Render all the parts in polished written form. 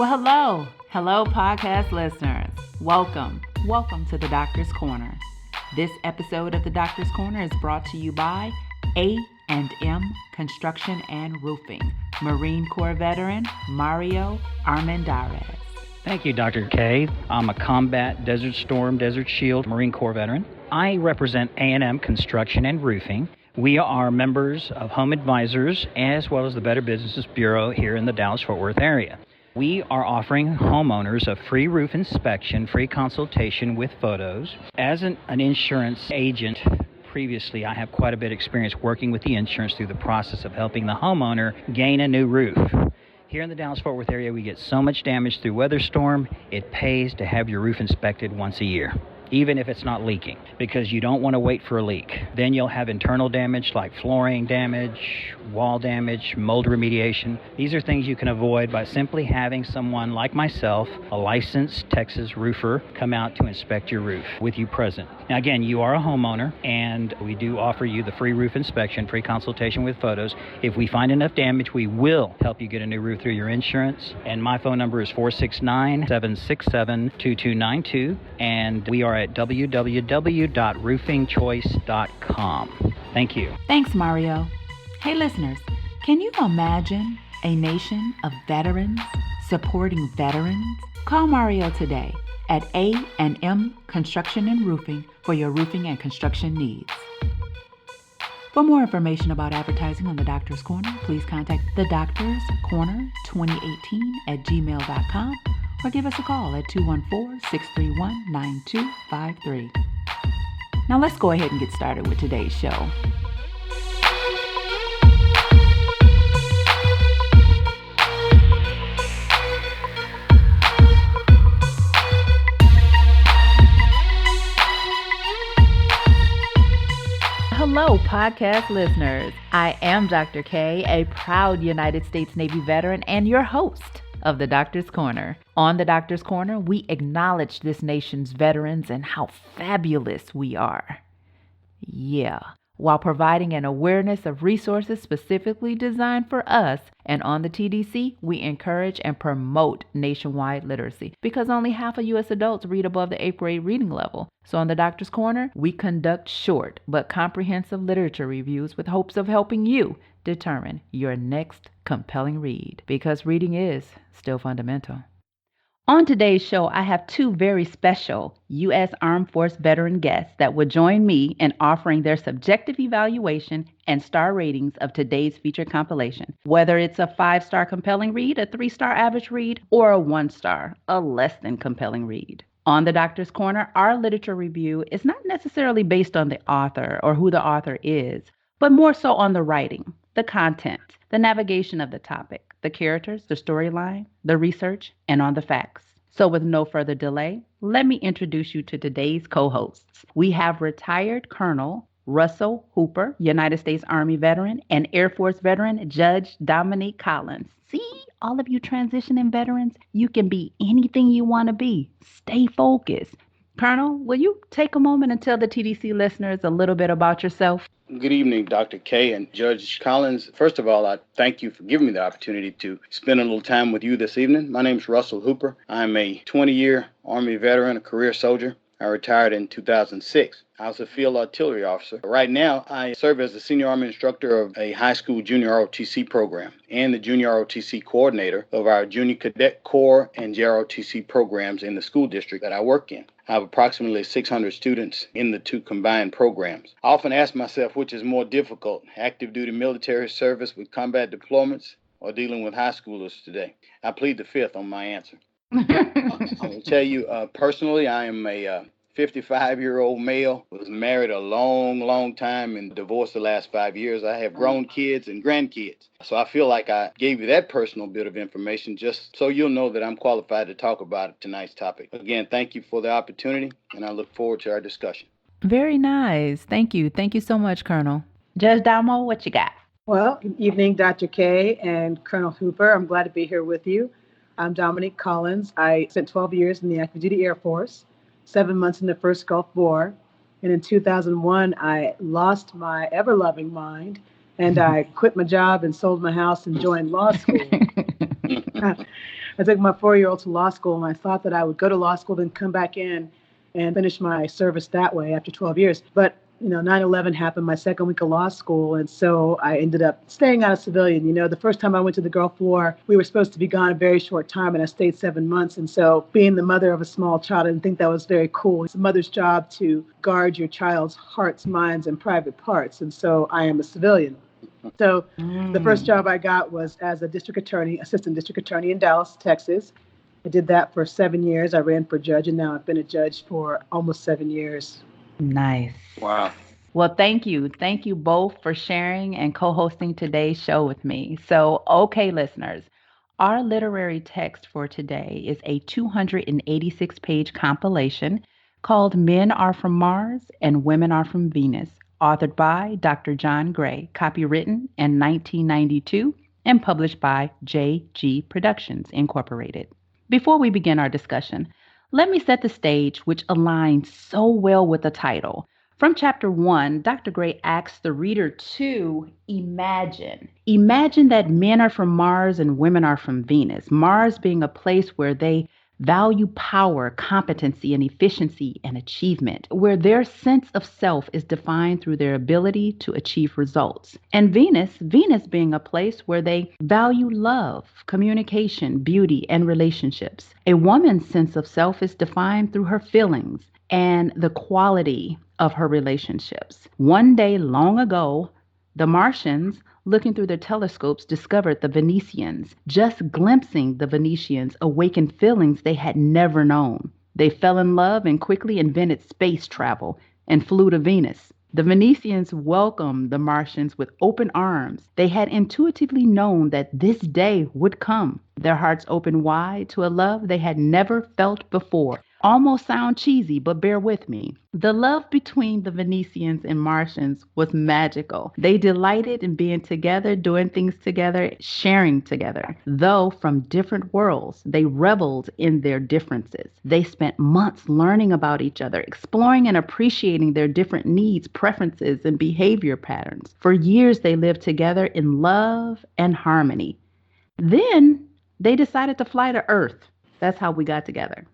Well, hello, podcast listeners. Welcome to the Doctor's Corner. This episode of the Doctor's Corner is brought to you by A&M Construction and Roofing. Marine Corps veteran Mario Armendariz. Thank you, Dr. K. I'm a combat Desert Storm, Desert Shield Marine Corps veteran. I represent A&M Construction and Roofing. We are members of Home Advisors as well as the Better Businesses Bureau here in the Dallas-Fort Worth area. We are offering homeowners a free roof inspection, free consultation with photos. As an insurance agent, previously I have quite a bit of experience working with the insurance through the process of helping the homeowner gain a new roof. Here in the Dallas-Fort Worth area, we get so much damage through weather storm, it pays to have your roof inspected once a year, even if it's not leaking, because you don't want to wait for a leak. Then you'll have internal damage like flooring damage, wall damage, mold remediation. These are things you can avoid by simply having someone like myself, a licensed Texas roofer, come out to inspect your roof with you present. Now again, you are a homeowner, and we do offer you the free roof inspection, free consultation with photos. If we find enough damage, we will help you get a new roof through your insurance. And my phone number is 469-767-2292, and we are at www.roofingchoice.com. Thank you. Thanks, Mario. Hey, listeners, can you imagine a nation of veterans supporting veterans? Call Mario today at A&M Construction and Roofing for your roofing and construction needs. For more information about advertising on The Doctor's Corner, please contact The Doctor's Corner 2018 at gmail.com or give us a call at 214-631-9253. Now let's go ahead and get started with today's show. Hello, podcast listeners. I am Dr. K, a proud United States Navy veteran and your host of The Doctor's Corner. On The Doctor's Corner, we acknowledge this nation's veterans and how fabulous we are. Yeah, while providing an awareness of resources specifically designed for us, and on the TDC, we encourage and promote nationwide literacy because only half of U.S. adults read above the 8th grade reading level. So on The Doctor's Corner, we conduct short but comprehensive literature reviews with hopes of helping you determine your next compelling read, because reading is still fundamental. On today's show, I have two very special U.S. Armed Force veteran guests that will join me in offering their subjective evaluation and star ratings of today's featured compilation. Whether it's a 5-star compelling read, a 3-star average read, or a 1-star, a less than compelling read. On The Doctor's Corner, our literature review is not necessarily based on the author or who the author is, but more so on the writing, the content, the navigation of the topic, the characters, the storyline, the research, and on the facts. So with no further delay, let me introduce you to today's co-hosts. We have retired Colonel Russell Hooper, United States Army veteran, and Air Force veteran Judge Dominique Collins. See, all of you transitioning veterans, you can be anything you want to be. Stay focused. Colonel, will you take a moment and tell the TDC listeners a little bit about yourself? Good evening, Dr. K and Judge Collins. First of all, I thank you for giving me the opportunity to spend a little time with you this evening. My name is Russell Hooper. I'm a 20-year Army veteran, a career soldier. I retired in 2006. I was a field artillery officer. Right now, I serve as the senior Army instructor of a high school junior ROTC program and the junior ROTC coordinator of our junior cadet corps and JROTC programs in the school district that I work in. I have approximately 600 students in the two combined programs. I often ask myself which is more difficult, active duty military service with combat deployments or dealing with high schoolers today. I plead the fifth on my answer. I will tell you personally, I am a 55-year-old male, was married a long time and divorced the last 5 years. I have grown kids and grandkids. So I feel like I gave you that personal bit of information just so you'll know that I'm qualified to talk about tonight's topic. Again, thank you for the opportunity, and I look forward to our discussion. Very nice. Thank you. Thank you so much, Colonel. Judge Damo, what you got? Well, good evening, Dr. K and Colonel Hooper. I'm glad to be here with you. I'm Dominique Collins. I spent 12 years in the active duty Air Force, 7 months in the first Gulf War. And in 2001, I lost my ever-loving mind, and I quit my job and sold my house and joined law school. I took my 4-year-old to law school, and I thought that I would go to law school, then come back in and finish my service that way after 12 years. But 9/11 happened my second week of law school, and so I ended up staying out of civilian. The first time I went to the Gulf War, we were supposed to be gone a very short time, and I stayed 7 months. And so, being the mother of a small child, I didn't think that was very cool. It's a mother's job to guard your child's hearts, minds, and private parts. And so, I am a civilian. So, the first job I got was as a assistant district attorney in Dallas, Texas. I did that for 7 years. I ran for judge, and now I've been a judge for almost 7 years. Nice. Wow. Well, thank you. Thank you both for sharing and co-hosting today's show with me. So, okay, listeners, our literary text for today is a 286-page compilation called Men Are From Mars and Women Are From Venus, authored by Dr. John Gray, copywritten in 1992 and published by J.G. Productions, Incorporated. Before we begin our discussion, let me set the stage, which aligns so well with the title. From chapter 1, Dr. Gray asks the reader to imagine. Imagine that men are from Mars and women are from Venus. Mars being a place where they value power, competency, and efficiency and achievement, where their sense of self is defined through their ability to achieve results. And Venus being a place where they value love, communication, beauty, and relationships. A woman's sense of self is defined through her feelings and the quality of her relationships. One day long ago, the Martians, looking through their telescopes, discovered the Venetians. Just glimpsing the Venetians awakened feelings they had never known. They fell in love and quickly invented space travel and flew to Venus. The Venetians welcomed the Martians with open arms. They had intuitively known that this day would come. Their hearts opened wide to a love they had never felt before. Almost sound cheesy, but bear with me. The love between the Venetians and Martians was magical. They delighted in being together, doing things together, sharing together. Though from different worlds, they reveled in their differences. They spent months learning about each other, exploring and appreciating their different needs, preferences, and behavior patterns. For years, they lived together in love and harmony. Then they decided to fly to Earth. That's how we got together.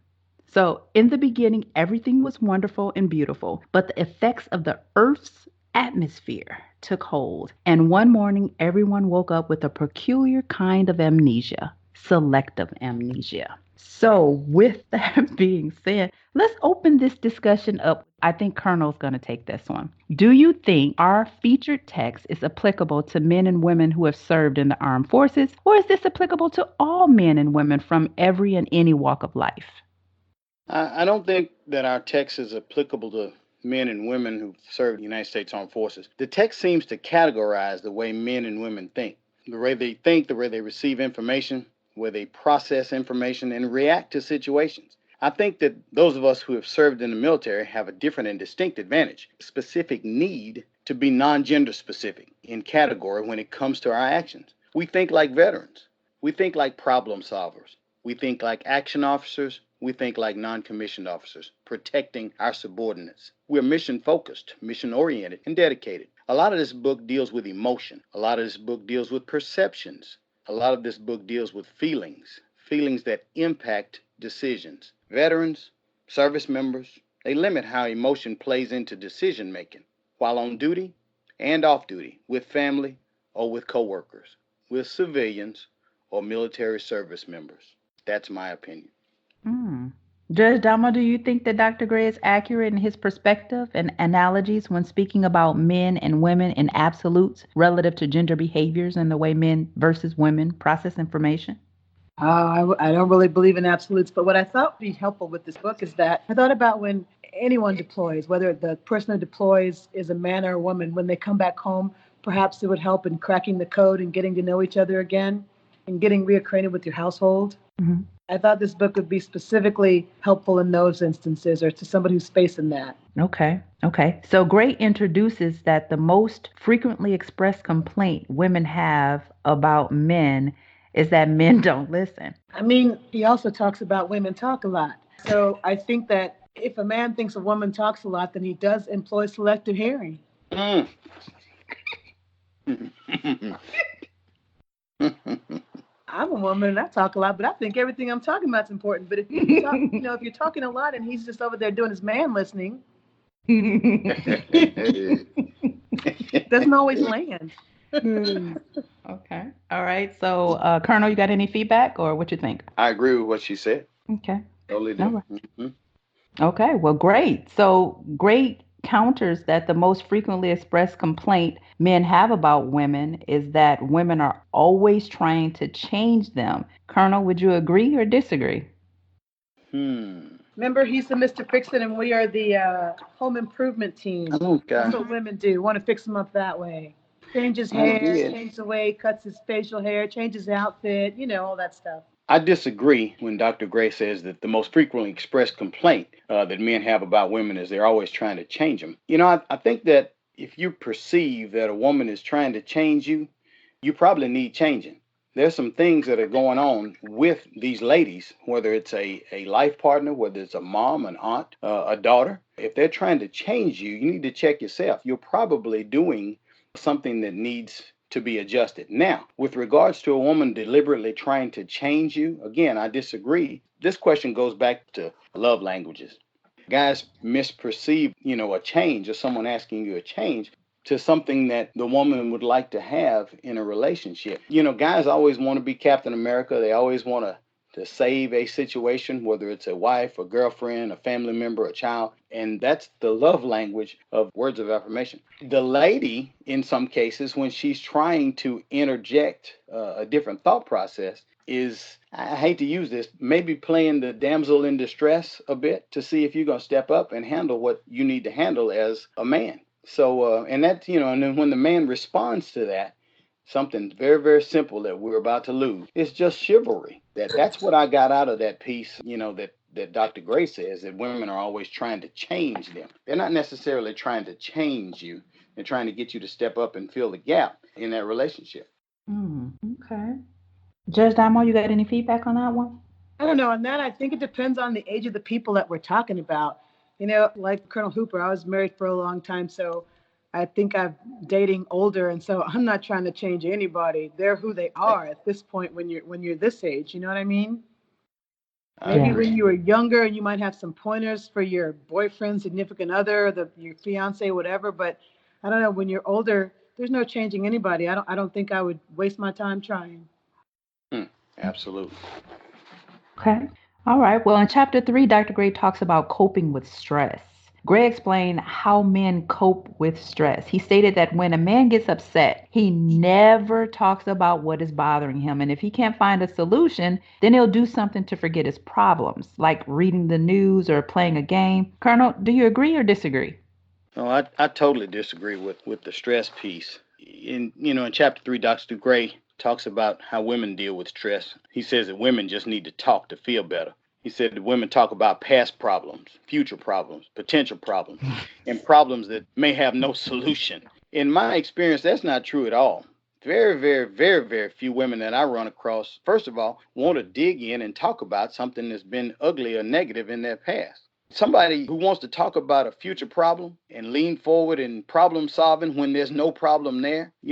So in the beginning, everything was wonderful and beautiful, but the effects of the Earth's atmosphere took hold. And one morning, everyone woke up with a peculiar kind of amnesia, selective amnesia. So with that being said, let's open this discussion up. I think Colonel's going to take this one. Do you think our featured text is applicable to men and women who have served in the armed forces, or is this applicable to all men and women from every and any walk of life? I don't think that our text is applicable to men and women who serve in the United States Armed Forces. The text seems to categorize the way men and women think, the way they think, the way they receive information, the way they process information and react to situations. I think that those of us who have served in the military have a different and distinct advantage, a specific need to be non-gender specific in category when it comes to our actions. We think like veterans. We think like problem solvers. We think like action officers. We think like non-commissioned officers, protecting our subordinates. We're mission-focused, mission-oriented, and dedicated. A lot of this book deals with emotion. A lot of this book deals with perceptions. A lot of this book deals with feelings that impact decisions. Veterans, service members, they limit how emotion plays into decision-making while on duty and off duty, with family or with coworkers, with civilians or military service members. That's my opinion. Judge Dama, do you think that Dr. Gray is accurate in his perspective and analogies when speaking about men and women in absolutes relative to gender behaviors and the way men versus women process information? I don't really believe in absolutes, but what I thought would be helpful with this book is that I thought about when anyone deploys, whether the person who deploys is a man or a woman, when they come back home, perhaps it would help in cracking the code and getting to know each other again and getting reacquainted with your household. Mm-hmm. I thought this book would be specifically helpful in those instances or to somebody who's facing that. Okay. So Gray introduces that the most frequently expressed complaint women have about men is that men don't listen. I mean, he also talks about women talk a lot. So I think that if a man thinks a woman talks a lot, then he does employ selective hearing. I'm woman and I talk a lot, but I think everything I'm talking about is important. But if you talk, if you're talking a lot and he's just over there doing his man listening, doesn't always land. Okay. All right. So, Colonel, you got any feedback or what you think? I agree with what she said. Okay. Totally All do. right. Hmm. Okay. Well, great. So, great counters that the most frequently expressed complaint men have about women is that women are always trying to change them. Colonel, would you agree or disagree? Remember, he's the Mr. Fix-It, and we are the home improvement team. Okay. That's what women do. Want to fix him up that way. Change his I hair, did. change the way he cuts his facial hair, change his outfit, all that stuff. I disagree when Dr. Gray says that the most frequently expressed complaint that men have about women is they're always trying to change them. I think that if you perceive that a woman is trying to change you, you probably need changing. There's some things that are going on with these ladies, whether it's a life partner, whether it's a mom, an aunt, a daughter. If they're trying to change you, you need to check yourself. You're probably doing something that needs to be adjusted. Now, with regards to a woman deliberately trying to change you, again, I disagree. This question goes back to love languages. Guys misperceive, a change or someone asking you a change to something that the woman would like to have in a relationship. Guys always want to be Captain America. They always want to save a situation, whether it's a wife, a girlfriend, a family member, a child. And that's the love language of words of affirmation. The lady, in some cases, when she's trying to interject a different thought process, is, I hate to use this, maybe playing the damsel in distress a bit to see if you're going to step up and handle what you need to handle as a man. So, and that, and then when the man responds to that, something very, very simple that we're about to lose. It's just chivalry. That's what I got out of that piece, that Dr. Gray says, that women are always trying to change them. They're not necessarily trying to change you. They're trying to get you to step up and fill the gap in that relationship. Okay. Judge Damo, you got any feedback on that one? I don't know. On that, I think it depends on the age of the people that we're talking about. Like Colonel Hooper, I was married for a long time, so I think I'm dating older, and so I'm not trying to change anybody. They're who they are at this point when you're this age. You know what I mean? Maybe when you were younger, and you might have some pointers for your boyfriend, significant other, your fiance, whatever. But I don't know. When you're older, there's no changing anybody. I don't think I would waste my time trying. Absolutely. Okay. All right. Well, in chapter 3, Dr. Gray talks about coping with stress. Gray explained how men cope with stress. He stated that when a man gets upset, he never talks about what is bothering him. And if he can't find a solution, then he'll do something to forget his problems, like reading the news or playing a game. Colonel, do you agree or disagree? No, I totally disagree with the stress piece. In chapter 3, Dr. Gray talks about how women deal with stress. He says that women just need to talk to feel better. He said that women talk about past problems, future problems, potential problems, and problems that may have no solution. In my experience, that's not true at all. Very, very, very, very few women that I run across, first of all, want to dig in and talk about something that's been ugly or negative in their past. Somebody who wants to talk about a future problem and lean forward in problem solving when there's no problem there, who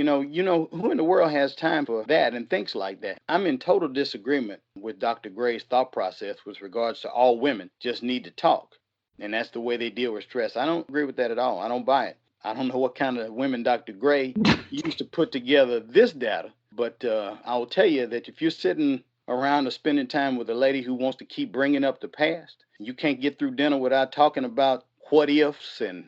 in the world has time for that and thinks like that? I'm in total disagreement with Dr. Gray's thought process with regards to all women just need to talk. And that's the way they deal with stress. I don't agree with that at all. I don't buy it. I don't know what kind of women Dr. Gray used to put together this data, but I will tell you that if you're sitting around or spending time with a lady who wants to keep bringing up the past, you can't get through dinner without talking about what ifs and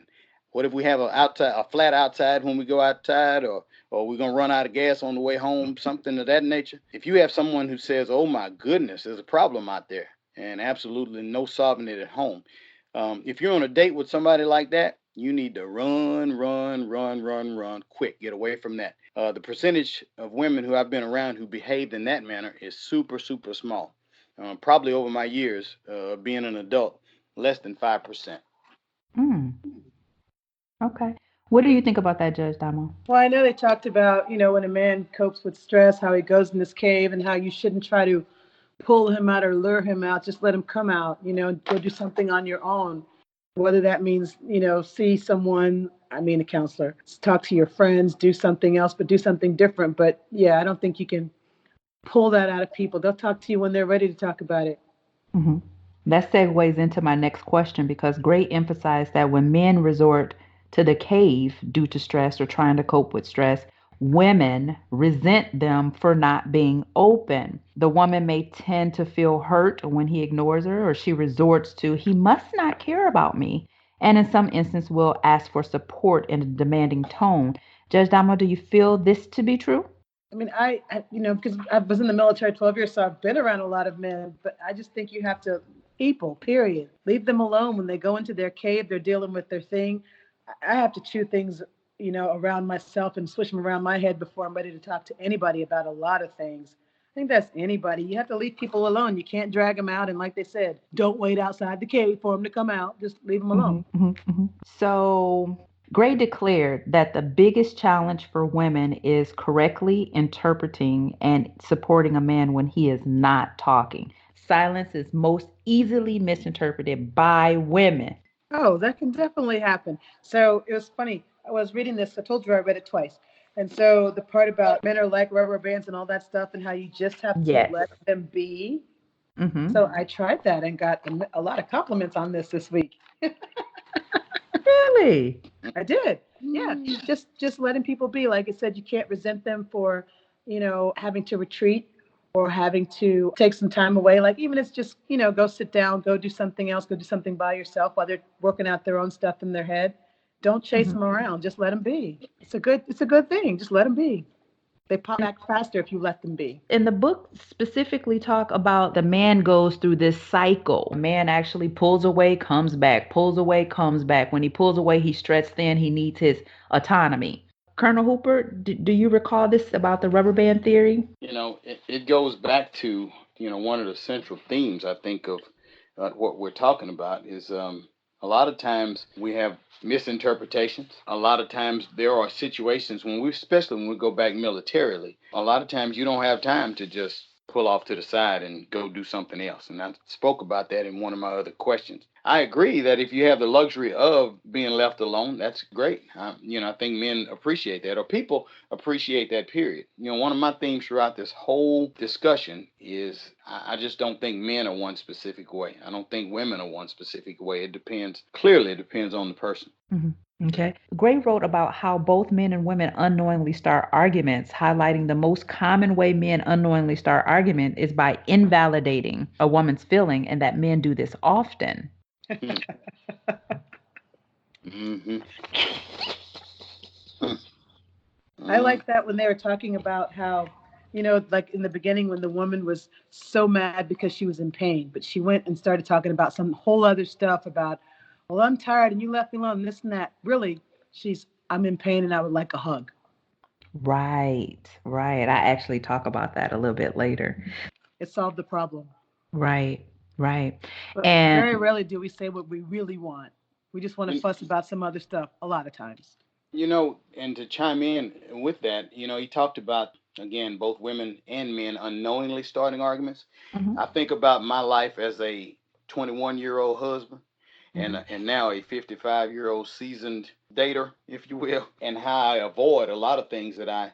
what if we have a flat outside when we go outside, or we're gonna run out of gas on the way home, something of that nature. If you have someone who says, "Oh my goodness, there's a problem out there," and absolutely no solving it at home, if you're on a date with somebody like that, you need to run, run, run, run, run, quick. Get away from that. The percentage of women who I've been around who behaved in that manner is super, super small. Probably over my years being an adult, less than 5%. Mm, okay. What do you think about that, Judge Damo? Well, I know they talked about, when a man copes with stress, how he goes in this cave and how you shouldn't try to pull him out or lure him out. Just let him come out, go do something on your own. Whether that means, see someone, a counselor, talk to your friends, do something else, but do something different. But yeah, I don't think you can pull that out of people. They'll talk to you when they're ready to talk about it. Hmm. That segues into my next question because Gray emphasized that when men resort to the cave due to stress or trying to cope with stress, women resent them for not being open. The woman may tend to feel hurt when he ignores her, or she resorts to, he must not care about me. And in some instances, will ask for support in a demanding tone. Judge Damo, do you feel this to be true? I mean, because I was in the military 12 years, so I've been around a lot of men, but I just think you have to, people, period. Leave them alone when they go into their cave, they're dealing with their thing. I have to chew things, around myself and switch them around my head before I'm ready to talk to anybody about a lot of things. I think that's anybody. You have to leave people alone. You can't drag them out. And like they said, don't wait outside the cave for them to come out. Just leave them alone. So, Gray declared that the biggest challenge for women is correctly interpreting and supporting a man when he is not talking. Silence is most easily misinterpreted by women. Oh, that can definitely happen. So it was funny. I was reading this. I told you I read it twice. And so the part about men are like rubber bands and all that stuff, and how you just have to Yes. let them be. Mm-hmm. So I tried that and got a lot of compliments on this week. Really? I did. Yeah. Just letting people be. Like I said, you can't resent them for, having to retreat or having to take some time away. Like even it's just, go sit down, go do something else, go do something by yourself while they're working out their own stuff in their head. Don't chase them around. Just let them be. It's a good thing. Just let them be. They pop back faster if you let them be. In the book specifically talk about the man goes through this cycle. The man actually pulls away, comes back, pulls away, comes back. When he pulls away, he's stretched thin. He needs his autonomy. Colonel Hooper, do you recall this about the rubber band theory? It goes back to, one of the central themes, I think, of what we're talking about is a lot of times we have misinterpretations. A lot of times there are situations especially when we go back militarily, a lot of times you don't have time to just pull off to the side and go do something else. And I spoke about that in one of my other questions. I agree that if you have the luxury of being left alone, that's great. I think men appreciate that, or people appreciate that, period. One of my themes throughout this whole discussion is I just don't think men are one specific way. I don't think women are one specific way. Clearly it depends on the person. Hmm. Okay. Gray wrote about how both men and women unknowingly start arguments, highlighting the most common way men unknowingly start argument is by invalidating a woman's feeling, and that men do this often. Mm-hmm. I like that when they were talking about how, like in the beginning when the woman was so mad because she was in pain, but she went and started talking about some whole other stuff about, well, I'm tired and you left me alone, this and that. Really, I'm in pain and I would like a hug. Right, right. I actually talk about that a little bit later. It solved the problem. Right, right. But very And rarely do we say what we really want. We just want to You, fuss about some other stuff a lot of times. and to chime in with that, he talked about, again, both women and men unknowingly starting arguments. mhm, I think about my life as a 21-year-old husband mhm, and now a 55-year-old seasoned dater, if you will, and how I avoid a lot of things that I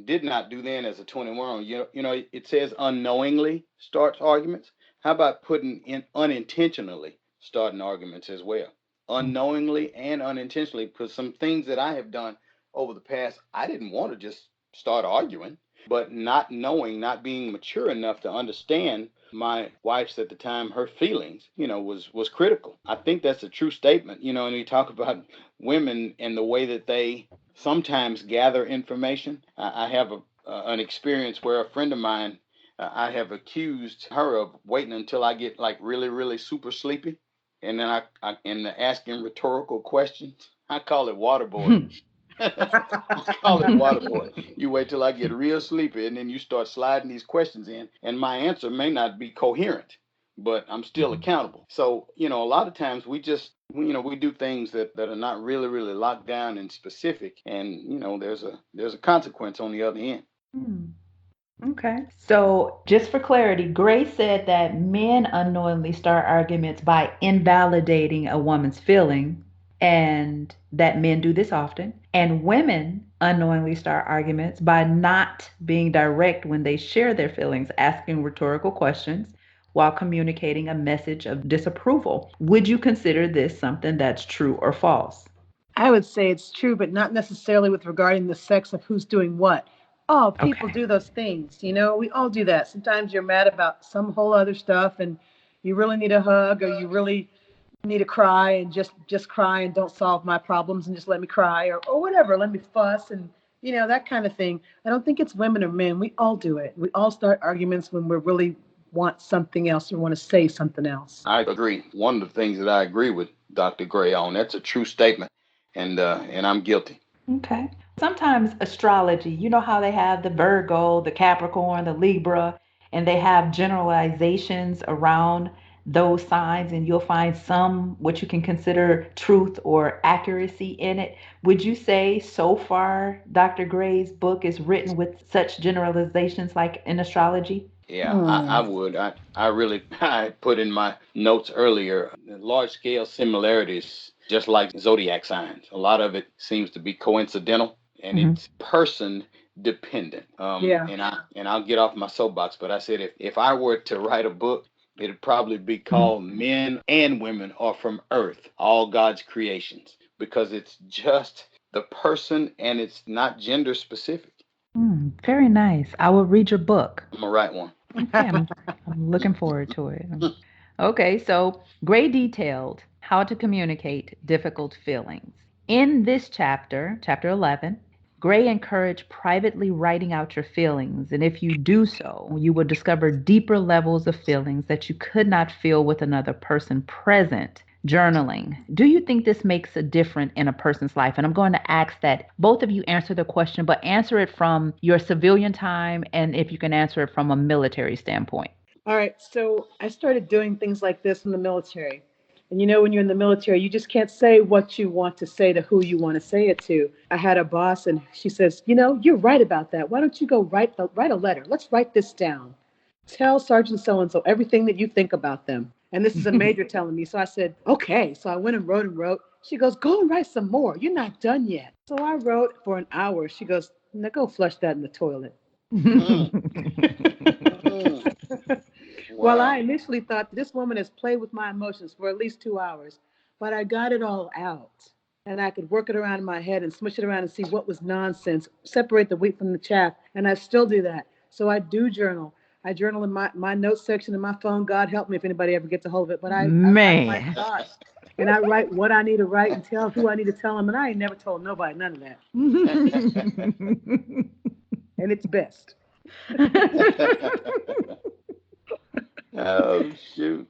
did not do then as a 21-year-old. It says unknowingly starts arguments. How about putting in unintentionally starting arguments as well? Unknowingly and unintentionally, because some things that I have done over the past, I didn't want to just start arguing, but not knowing, not being mature enough to understand my wife's at the time, her feelings, was critical. I think that's a true statement, and we talk about women and the way that they sometimes gather information. I have an experience where a friend of mine, I have accused her of waiting until I get like really, really super sleepy, and then and asking rhetorical questions. I call it waterboarding. mhm. I call it waterboarding. You wait till I get real sleepy, and then you start sliding these questions in, and my answer may not be coherent, but I'm still accountable. So, a lot of times we do things that are not really, really locked down and specific, and there's a consequence on the other end. Hmm. Okay. So, just for clarity, Grace said that men unknowingly start arguments by invalidating a woman's feeling, and that men do this often, and women unknowingly start arguments by not being direct when they share their feelings, asking rhetorical questions while communicating a message of disapproval. Would you consider this something that's true or false? I would say it's true, but not necessarily with regarding the sex of who's doing what. Oh, people Okay. do those things. We all do that. Sometimes you're mad about some whole other stuff and you really need a hug, or you really need to cry and just cry and don't solve my problems and just let me cry, or whatever, let me fuss and that kind of thing. I don't think it's women or men. We all do it. We all start arguments when we really want something else or want to say something else. I agree. One of the things that I agree with Dr. Gray on, that's a true statement, and I'm guilty. Okay. Sometimes astrology, you know how they have the Virgo, the Capricorn, the Libra, and they have generalizations around those signs, and you'll find some what you can consider truth or accuracy in it. Would you say so far Dr. Gray's book is written with such generalizations like in astrology? Yeah, I Hmm. would. I really, I put in my notes earlier, large scale similarities, just like zodiac signs. A lot of it seems to be coincidental and Hmm. it's person dependent. Yeah. And I'll get off my soapbox, but I said if I were to write a book, it'd probably be called Men and Women Are from Earth, All God's Creations, because it's just the person and it's not gender specific. Very nice. I will read your book. I'm gonna write one. Okay, I'm looking forward to it. Okay, so Gray detailed how to communicate difficult feelings. In this chapter, chapter 11, Gray encouraged privately writing out your feelings. And if you do so, you will discover deeper levels of feelings that you could not feel with another person present. Journaling. Do you think this makes a difference in a person's life? And I'm going to ask that both of you answer the question, but answer it from your civilian time and if you can answer it from a military standpoint. All right, so I started doing things like this in the military. And when you're in the military, you just can't say what you want to say to who you want to say it to. I had a boss and she says, you're right about that. Why don't you go write a letter? Let's write this down. Tell Sergeant so and so everything that you think about them. And this is a major telling me. So I said, okay. So I went and wrote and wrote. She goes, go and write some more. You're not done yet. So I wrote for an hour. She goes, now go flush that in the toilet. Mm, mm. Well, I Wow. initially thought this woman has played with my emotions for at least 2 hours, but I got it all out. And I could work it around in my head and smush it around and see what was nonsense, separate the wheat from the chaff. And I still do that. So I do journal. I journal in my notes section in my phone. God help me if anybody ever gets a hold of it. But I write my Man. thoughts and I write what I need to write and tell who I need to tell them. And I ain't never told nobody none of that. And it's best. Oh shoot.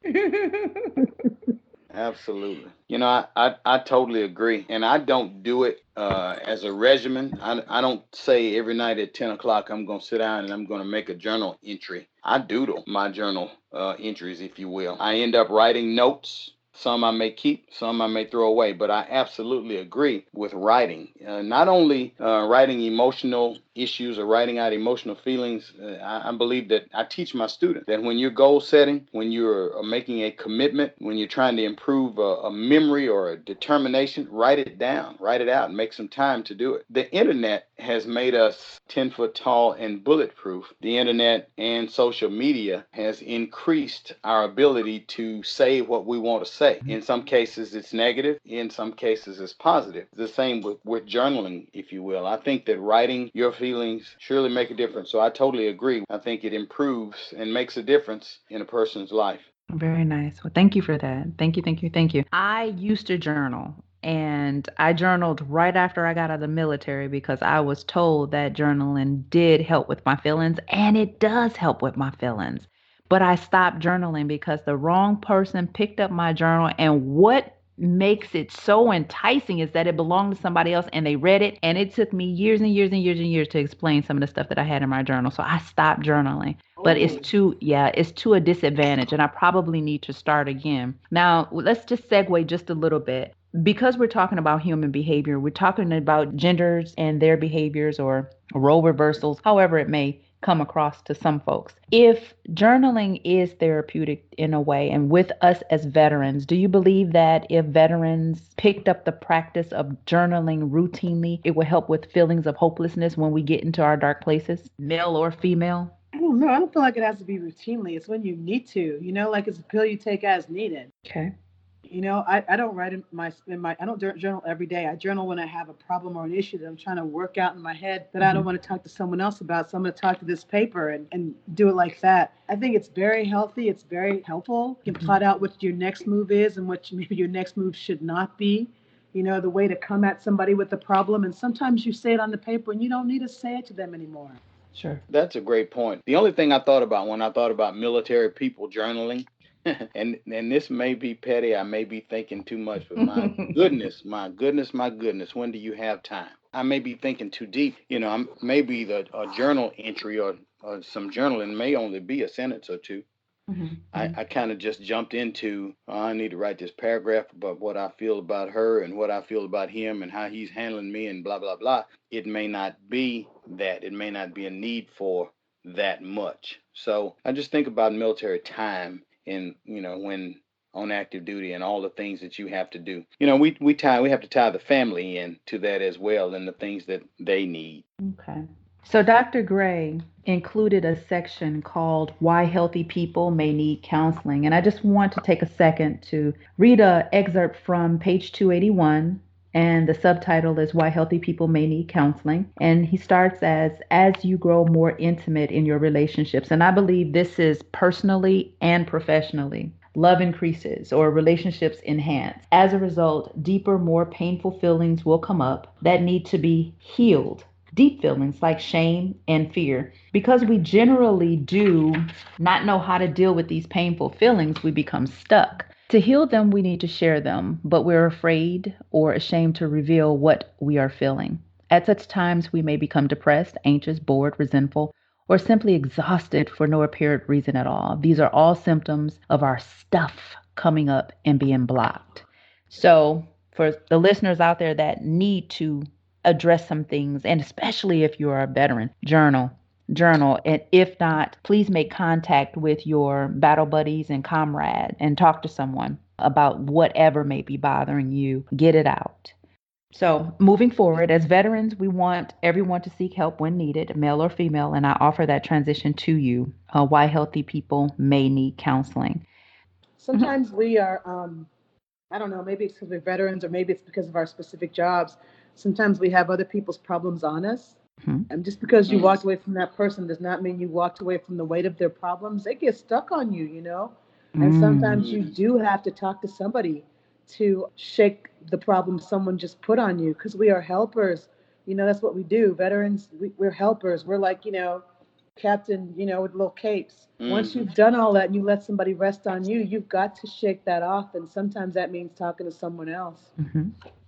Absolutely. I totally agree. And I don't do it as a regimen. I don't say every night at 10 o'clock I'm going to sit down and I'm going to make a journal entry. I doodle my journal entries, if you will. I end up writing notes. Some I may keep, some I may throw away, but I absolutely agree with writing. Not only writing emotional issues or writing out emotional feelings, I believe that I teach my students that when you're goal setting, when you're making a commitment, when you're trying to improve a memory or a determination, write it down, write it out, and make some time to do it. The internet has made us 10 foot tall and bulletproof. The internet and social media has increased our ability to say what we want to say. In some cases, it's negative. In some cases, it's positive. The same with journaling, if you will. I think that writing your feelings surely make a difference. So I totally agree. I think it improves and makes a difference in a person's life. Very nice. Well, thank you for that. Thank you, thank you, thank you. I used to journal and I journaled right after I got out of the military because I was told that journaling did help with my feelings and it does help with my feelings. But I stopped journaling because the wrong person picked up my journal, and what makes it so enticing is that it belonged to somebody else and they read it, and it took me years and years and years and years to explain some of the stuff that I had in my journal. So I stopped journaling, but it's Oh. too, yeah, it's to a disadvantage and I probably need to start again. Now let's just segue just a little bit. Because we're talking about human behavior, we're talking about genders and their behaviors or role reversals, however it may come across to some folks. If journaling is therapeutic in a way, and with us as veterans, do you believe that if veterans picked up the practice of journaling routinely, it would help with feelings of hopelessness when we get into our dark places, male or female? I don't know. I don't feel like it has to be routinely. It's when you need to, like it's a pill you take as needed. Okay. I don't write in my I don't journal every day. I journal when I have a problem or an issue that I'm trying to work out in my head that I don't want to talk to someone else about. So I'm going to talk to this paper and do it like that. I think it's very healthy. It's very helpful. You can plot out what your next move is and what maybe your next move should not be. The way to come at somebody with a problem. And sometimes you say it on the paper and you don't need to say it to them anymore. Sure. That's a great point. The only thing I thought about when I thought about military people journaling, and this may be petty, I may be thinking too much, but my goodness, when do you have time? I may be thinking too deep. Maybe a journal entry or some journaling may only be a sentence or two. I kind of just jumped into, I need to write this paragraph about what I feel about her and what I feel about him and how he's handling me and blah, blah, blah. It may not be that. It may not be a need for that much. So I just think about military time and, when on active duty and all the things that you have to do. We have to tie the family in to that as well and the things that they need. Okay. So Dr. Gray included a section called Why Healthy People May Need Counseling. And I just want to take a second to read an excerpt from page 281. And the subtitle is Why Healthy People May Need Counseling. And he starts as you grow more intimate in your relationships. And I believe this is personally and professionally. Love increases or relationships enhance. As a result, deeper, more painful feelings will come up that need to be healed. Deep feelings like shame and fear. Because we generally do not know how to deal with these painful feelings, we become stuck. To heal them, we need to share them, but we're afraid or ashamed to reveal what we are feeling. At such times, we may become depressed, anxious, bored, resentful, or simply exhausted for no apparent reason at all. These are all symptoms of our stuff coming up and being blocked. So, for the listeners out there that need to address some things, and especially if you're a veteran, journal. And if not, please make contact with your battle buddies and comrades and talk to someone about whatever may be bothering you. Get it out. So, moving forward, as veterans, we want everyone to seek help when needed, male or female, and I offer that transition to you. Why healthy people may need counseling. Sometimes we are, I don't know, maybe it's because we're veterans or maybe it's because of our specific jobs. Sometimes we have other people's problems on us. And just because you walked away from that person does not mean you walked away from the weight of their problems. They get stuck on you. And sometimes you do have to talk to somebody to shake the problem someone just put on you because we are helpers. That's what we do. Veterans, we're helpers. We're like, captain, with little capes. Once you've done all that and you let somebody rest on you, you've got to shake that off. And sometimes that means talking to someone else.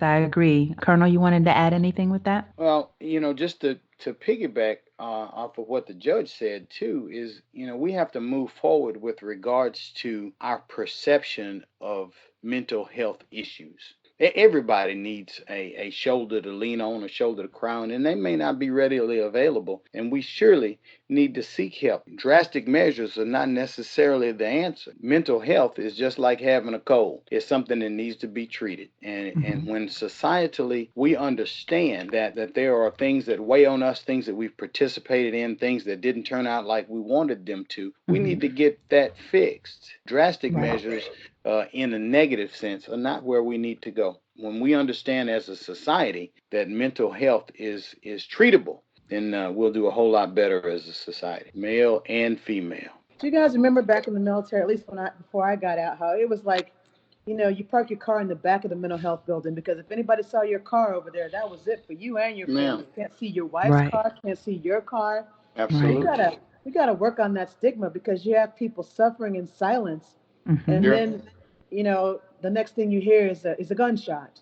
I agree. Colonel, you wanted to add anything with that? Well, just to piggyback off of what the judge said too is, we have to move forward with regards to our perception of mental health issues. Everybody needs a shoulder to lean on, a shoulder to cry on, and they may not be readily available. And we surely need to seek help. Drastic measures are not necessarily the answer. Mental health is just like having a cold. It's something that needs to be treated. And when societally we understand that there are things that weigh on us, things that we've participated in, things that didn't turn out like we wanted them to, we need to get that fixed. Drastic measures in a negative sense are not where we need to go. When we understand as a society that mental health is treatable, then we'll do a whole lot better as a society, male and female. Do you guys remember back in the military, at least before I got out, how it was like, you park your car in the back of the mental health building because if anybody saw your car over there, that was it for you and your family. Can't see your wife's car, can't see your car. Absolutely. We gotta work on that stigma because you have people suffering in silence, and then the next thing you hear is a gunshot.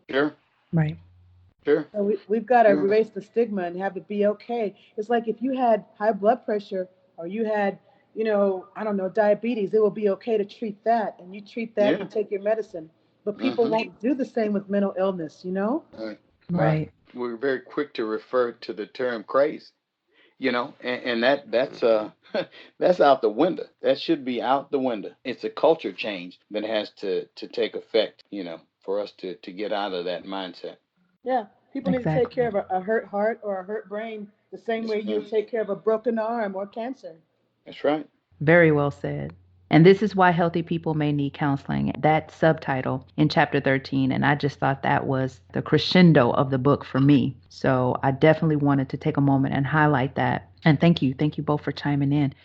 Sure. Right. Sure. So we've got to erase the stigma and have it be okay. It's like if you had high blood pressure or you had, I don't know, diabetes, it will be okay to treat that. And you treat that and take your medicine. But people won't do the same with mental illness, Right. We're very quick to refer to the term crazy. and that's that's out the window. That should be out the window. It's a culture change that has to take effect, for us to get out of that mindset. Yeah, people need to take Exactly. care of a hurt heart or a hurt brain the same Yes, way you ma'am. would take care of a broken arm or cancer. That's right. Very well said. And this is why healthy people may need counseling. That subtitle in chapter 13. And I just thought that was the crescendo of the book for me. So I definitely wanted to take a moment and highlight that. And thank you. Thank you both for chiming in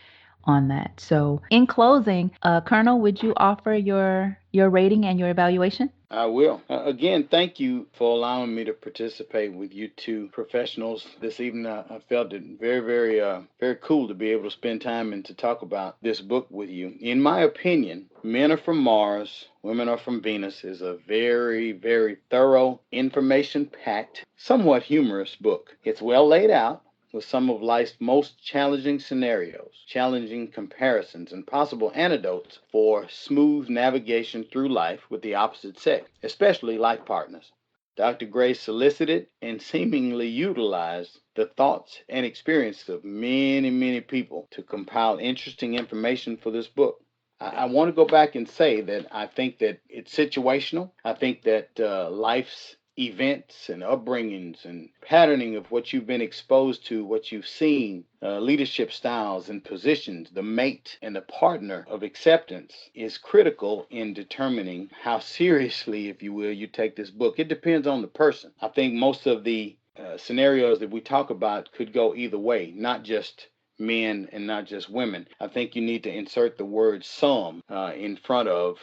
on that. So in closing, Colonel, would you offer your rating and your evaluation? I will. Again, thank you for allowing me to participate with you two professionals this evening. I felt it very, very, very cool to be able to spend time and to talk about this book with you. In my opinion, Men Are From Mars, Women Are From Venus is a very, very thorough, information-packed, somewhat humorous book. It's well laid out with some of life's most challenging scenarios, challenging comparisons, and possible antidotes for smooth navigation through life with the opposite sex, especially life partners. Dr. Gray solicited and seemingly utilized the thoughts and experiences of many, many people to compile interesting information for this book. I want to go back and say that I think that it's situational. I think that life's events and upbringings and patterning of what you've been exposed to, what you've seen, leadership styles and positions, the mate and the partner of acceptance is critical in determining how seriously, if you will, you take this book. It depends on the person. I think most of the scenarios that we talk about could go either way, not just men and not just women. I think you need to insert the word some in front of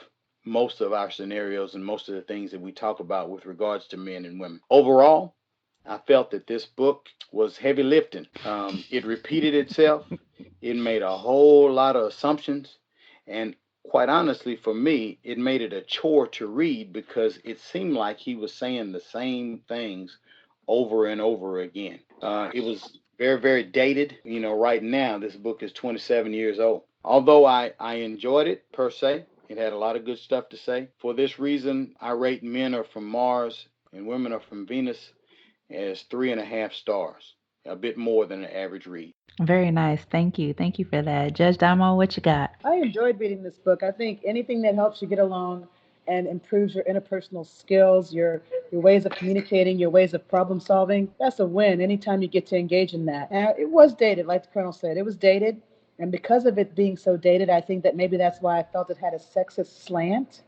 most of our scenarios and most of the things that we talk about with regards to men and women. Overall, I felt that this book was heavy lifting. It repeated itself. It made a whole lot of assumptions. And quite honestly, for me, it made it a chore to read because it seemed like he was saying the same things over and over again. It was very, very dated. Right now, this book is 27 years old. Although I enjoyed it per se, it had a lot of good stuff to say. For this reason, I rate Men Are From Mars and Women Are From Venus as 3.5 stars, a bit more than an average read. Very nice. Thank you. Thank you for that. Judge Damo, what you got? I enjoyed reading this book. I think anything that helps you get along and improves your interpersonal skills, your ways of communicating, your ways of problem solving, that's a win anytime you get to engage in that. And it was dated, like the Colonel said. It was dated. And because of it being so dated, I think that maybe that's why I felt it had a sexist slant.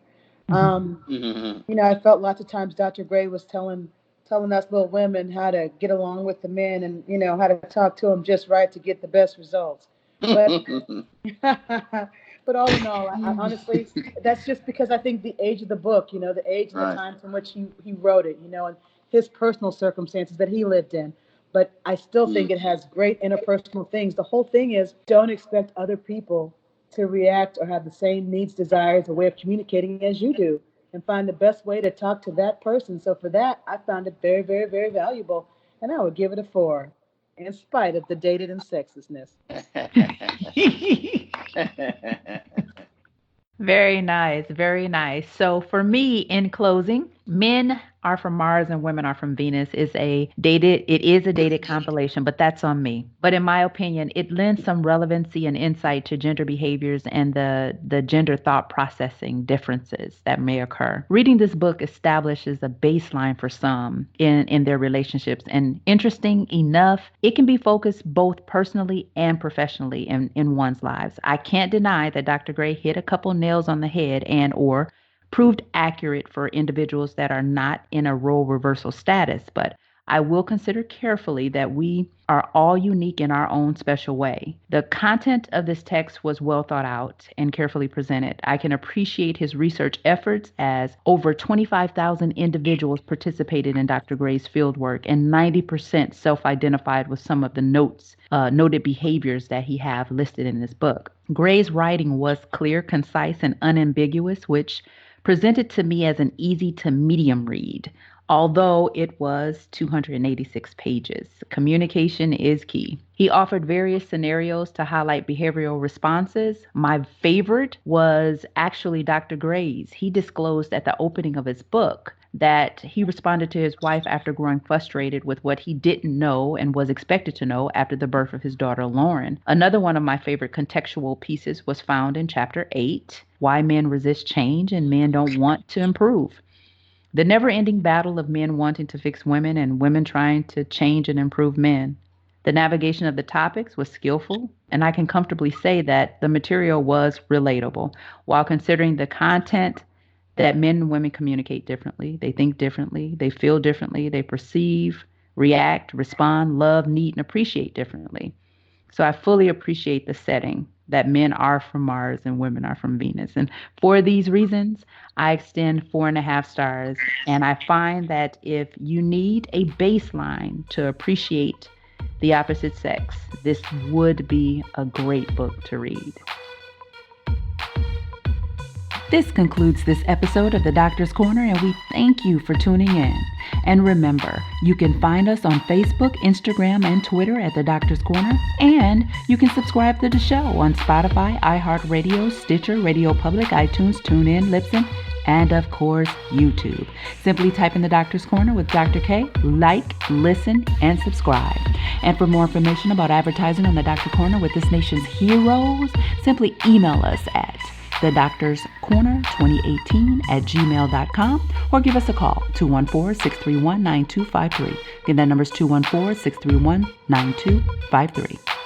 Mhm. Mm-hmm. I felt lots of times Dr. Gray was telling us little women how to get along with the men and how to talk to them just right to get the best results. But but all in all, I honestly, that's just because I think the age of the book, the age and the Right. time from which he wrote it, and his personal circumstances that he lived in. But I still think Mm. it has great interpersonal things. The whole thing is don't expect other people to react or have the same needs, desires, or way of communicating as you do, and find the best way to talk to that person. So for that, I found it very, very, very valuable, and I would give it a 4, in spite of the dated and sexistness. Very nice, very nice. So for me, in closing, Men Are From Mars and Women Are From Venus it is a dated compilation, but that's on me. But in my opinion, it lends some relevancy and insight to gender behaviors and the gender thought processing differences that may occur. Reading this book establishes a baseline for some in their relationships. And interesting enough, it can be focused both personally and professionally in one's lives. I can't deny that Dr. Gray hit a couple nails on the head and or proved accurate for individuals that are not in a role reversal status, but I will consider carefully that we are all unique in our own special way. The content of this text was well thought out and carefully presented. I can appreciate his research efforts as over 25,000 individuals participated in Dr. Gray's fieldwork and 90% self-identified with some of the noted behaviors that he have listed in this book. Gray's writing was clear, concise, and unambiguous, which presented to me as an easy to medium read, although it was 286 pages. Communication is key. He offered various scenarios to highlight behavioral responses. My favorite was actually Dr. Gray's. He disclosed at the opening of his book that he responded to his wife after growing frustrated with what he didn't know and was expected to know after the birth of his daughter, Lauren. Another one of my favorite contextual pieces was found in chapter 8, Why Men Resist Change and Men Don't Want to Improve. The never-ending battle of men wanting to fix women and women trying to change and improve men. The navigation of the topics was skillful, and I can comfortably say that the material was relatable. While considering the content that men and women communicate differently, they think differently, they feel differently, they perceive, react, respond, love, need, and appreciate differently. So I fully appreciate the setting that men are from Mars and women are from Venus. And for these reasons, I extend 4.5 stars. And I find that if you need a baseline to appreciate the opposite sex, this would be a great book to read. This concludes this episode of The Doctor's Corner, and we thank you for tuning in. And remember, you can find us on Facebook, Instagram, and Twitter at The Doctor's Corner, and you can subscribe to the show on Spotify, iHeartRadio, Stitcher, Radio Public, iTunes, TuneIn, Libsyn, and of course, YouTube. Simply type in The Doctor's Corner with Dr. K, like, listen, and subscribe. And for more information about advertising on The Doctor Corner with this nation's heroes, simply email us at thedoctorscorner2018@gmail.com or give us a call, 214-631-9253. Again, that number is 214-631-9253.